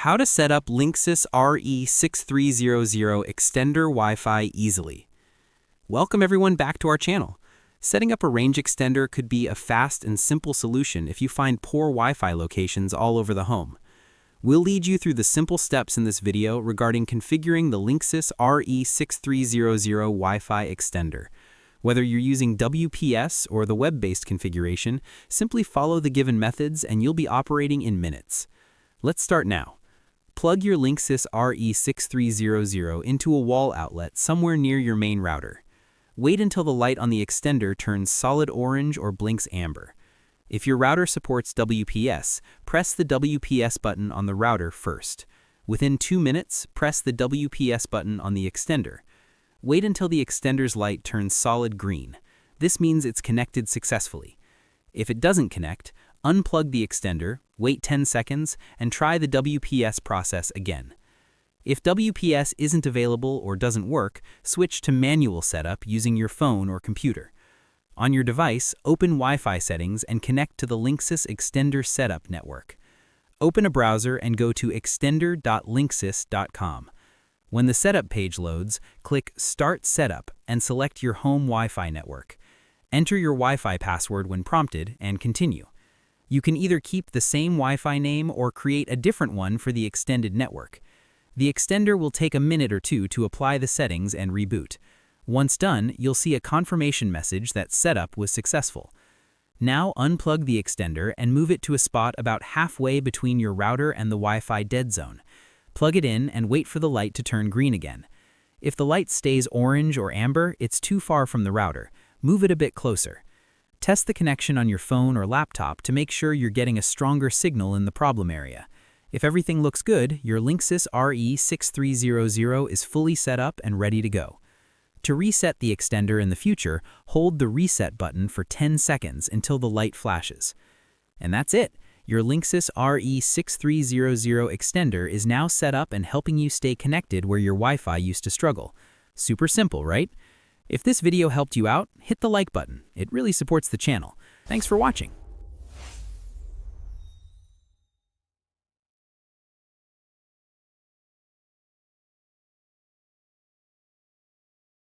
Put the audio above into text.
How to set up Linksys RE6300 extender Wi-Fi easily. Welcome everyone back to our channel. Setting up a range extender could be a fast and simple solution if you find poor Wi-Fi locations all over the home. We'll lead you through the simple steps in this video regarding configuring the Linksys RE6300 Wi-Fi extender. Whether you're using WPS or the web-based configuration, simply follow the given methods and you'll be operating in minutes. Let's start now. Plug your Linksys RE6300 into a wall outlet somewhere near your main router. Wait until the light on the extender turns solid orange or blinks amber. If your router supports WPS, press the WPS button on the router first. Within 2 minutes, press the WPS button on the extender. Wait until the extender's light turns solid green. This means it's connected successfully. If it doesn't connect, unplug the extender, wait 10 seconds, and try the WPS process again. If WPS isn't available or doesn't work, switch to manual setup using your phone or computer. On your device, open Wi-Fi settings and connect to the Linksys Extender Setup network. Open a browser and go to extender.linksys.com. When the setup page loads, click Start Setup and select your home Wi-Fi network. Enter your Wi-Fi password when prompted and continue. You can either keep the same Wi-Fi name or create a different one for the extended network. The extender will take a minute or two to apply the settings and reboot. Once done, you'll see a confirmation message that setup was successful. Now unplug the extender and move it to a spot about halfway between your router and the Wi-Fi dead zone. Plug it in and wait for the light to turn green again. If the light stays orange or amber, it's too far from the router. Move it a bit closer. Test the connection on your phone or laptop to make sure you're getting a stronger signal in the problem area. If everything looks good, your Linksys RE6300 is fully set up and ready to go. To reset the extender in the future, hold the reset button for 10 seconds until the light flashes. And that's it. Your Linksys RE6300 extender is now set up and helping you stay connected where your Wi-Fi used to struggle. Super simple, right? If this video helped you out, hit the like button. It really supports the channel. Thanks for watching.